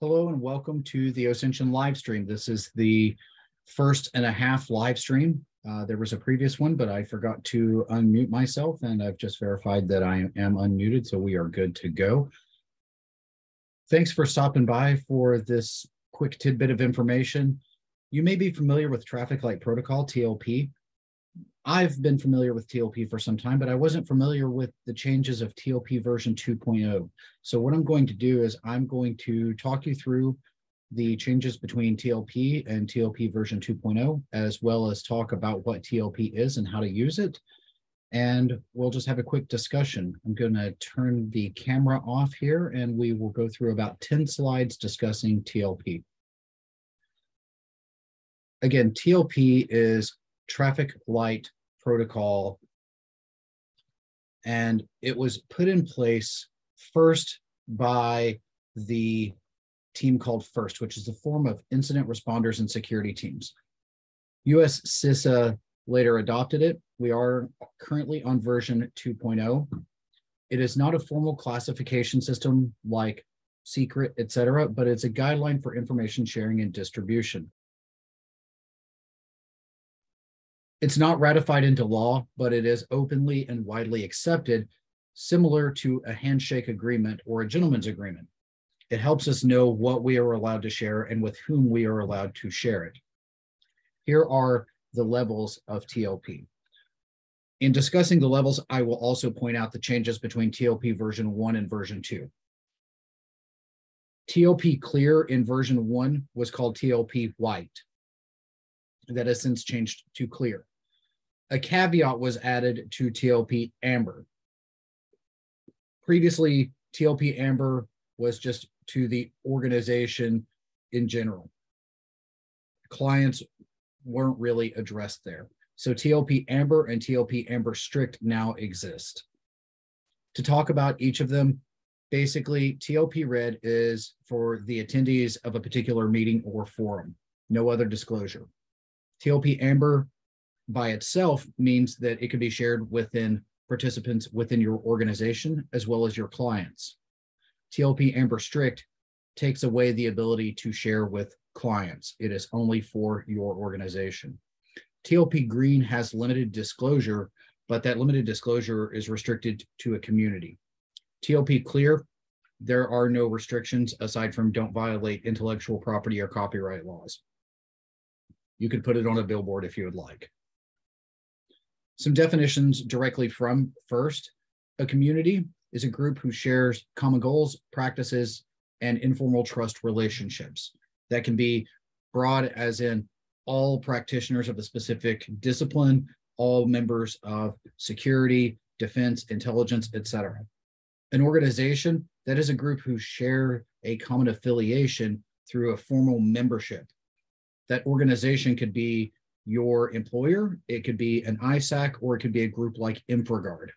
Hello and welcome to the Ascension live stream. This is the first and a half live stream. There was a previous one, but I forgot to unmute myself, and I've just verified that I am unmuted, so we are good to go. Thanks for stopping by for this quick tidbit of information. You may be familiar with Traffic Light Protocol, TLP. I've been familiar with TLP for some time, but I wasn't familiar with the changes of TLP version 2.0. So what I'm going to do is I'm going to talk you through the changes between TLP and TLP version 2.0, as well as talk about what TLP is and how to use it. And we'll just have a quick discussion. I'm going to turn the camera off here, and we will go through about 10 slides discussing TLP. Again, TLP is Traffic Light Protocol, and it was put in place first by the team called FIRST, which is a form of incident responders and security teams. US CISA later adopted it. We are currently on version 2.0. It is not a formal classification system like secret, etc., but it's a guideline for information sharing and distribution. It's not ratified into law, but it is openly and widely accepted, similar to a handshake agreement or a gentleman's agreement. It helps us know what we are allowed to share and with whom we are allowed to share it. Here are the levels of TLP. In discussing the levels, I will also point out the changes between TLP version 1 and version 2. TLP Clear in version 1 was called TLP White. That has since changed to Clear. A caveat was added to TLP Amber. Previously, TLP Amber was just to the organization in general. Clients weren't really addressed there. So TLP Amber and TLP Amber Strict now exist. To talk about each of them, basically, TLP Red is for the attendees of a particular meeting or forum. No other disclosure. TLP Amber by itself means that it can be shared within participants within your organization as well as your clients. TLP Amber Strict takes away the ability to share with clients. It is only for your organization. TLP Green has limited disclosure, but that limited disclosure is restricted to a community. TLP Clear, there are no restrictions aside from don't violate intellectual property or copyright laws. You could put it on a billboard if you would like. Some definitions directly from FIRST. A community is a group who shares common goals, practices, and informal trust relationships. That can be broad as in all practitioners of a specific discipline, all members of security, defense, intelligence, etc. An organization, that is a group who share a common affiliation through a formal membership. That organization could be your employer, it could be an ISAC, or it could be a group like InfraGard.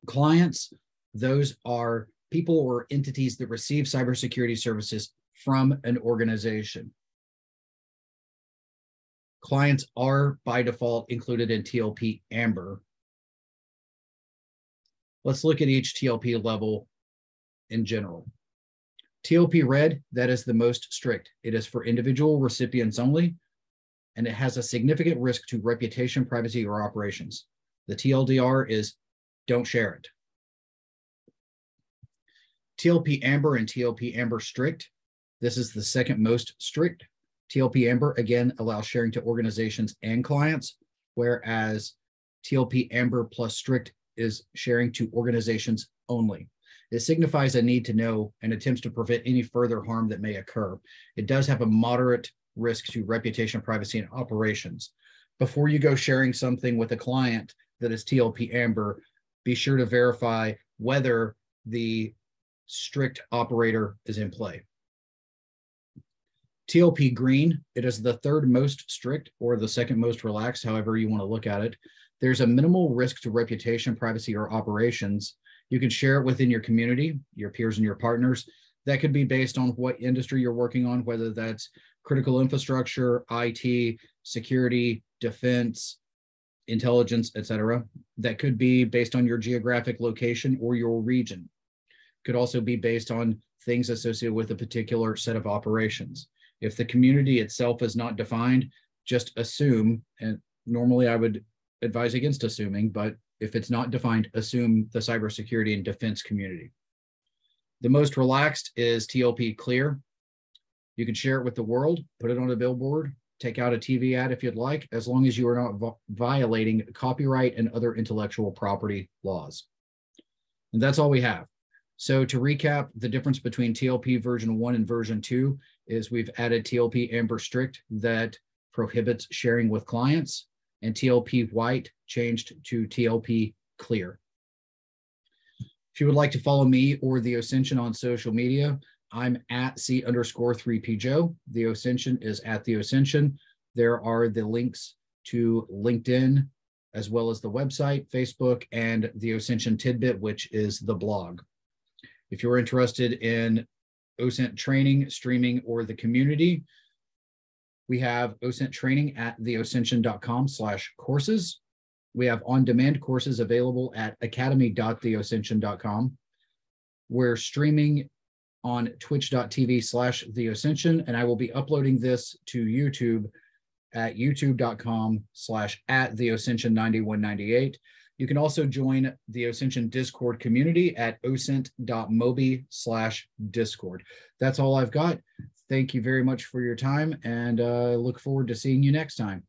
Clients, those are people or entities that receive cybersecurity services from an organization. Clients are by default included in TLP Amber. Let's look at each TLP level in general. TLP Red, that is the most strict. It is for individual recipients only, and it has a significant risk to reputation, privacy, or operations. The TLDR is don't share it. TLP Amber and TLP Amber Strict, this is the second most strict. TLP Amber, again, allows sharing to organizations and clients, whereas TLP Amber plus Strict is sharing to organizations only. It signifies a need to know and attempts to prevent any further harm that may occur. It does have a moderate risk to reputation, privacy, and operations. Before you go sharing something with a client that is TLP Amber, be sure to verify whether the strict operator is in play. TLP Green, it is the third most strict or the second most relaxed, however you want to look at it. There's a minimal risk to reputation, privacy, or operations. You can share it within your community, your peers and your partners. That could be based on what industry you're working on, whether that's critical infrastructure, IT, security, defense, intelligence, etc. That could be based on your geographic location or your region. Could also be based on things associated with a particular set of operations. If the community itself is not defined, just assume, and normally I would advise against assuming, but if it's not defined, assume the cybersecurity and defense community. The most relaxed is TLP Clear. You can share it with the world, put it on a billboard, take out a TV ad if you'd like, as long as you are not violating copyright and other intellectual property laws. And that's all we have. So to recap, the difference between TLP version 1 and version 2 is we've added TLP Amber Strict that prohibits sharing with clients, and TLP White changed to TLP Clear. If you would like to follow me or the Ascension on social media, I'm at C_3PJoe. The Ascension is at the Ascension. There are the links to LinkedIn, as well as the website, Facebook, and the Ascension Tidbit, which is the blog. If you're interested in OSINT training, streaming, or the community, we have OSINT training at theascension.com/courses. We have on-demand courses available at academy.theascension.com. We're streaming on twitch.tv/theascension, and I will be uploading this to YouTube at youtube.com/@theascension9198. You can also join the Ascension Discord community at osint.mobi/discord. That's all I've got. Thank you very much for your time, and look forward to seeing you next time.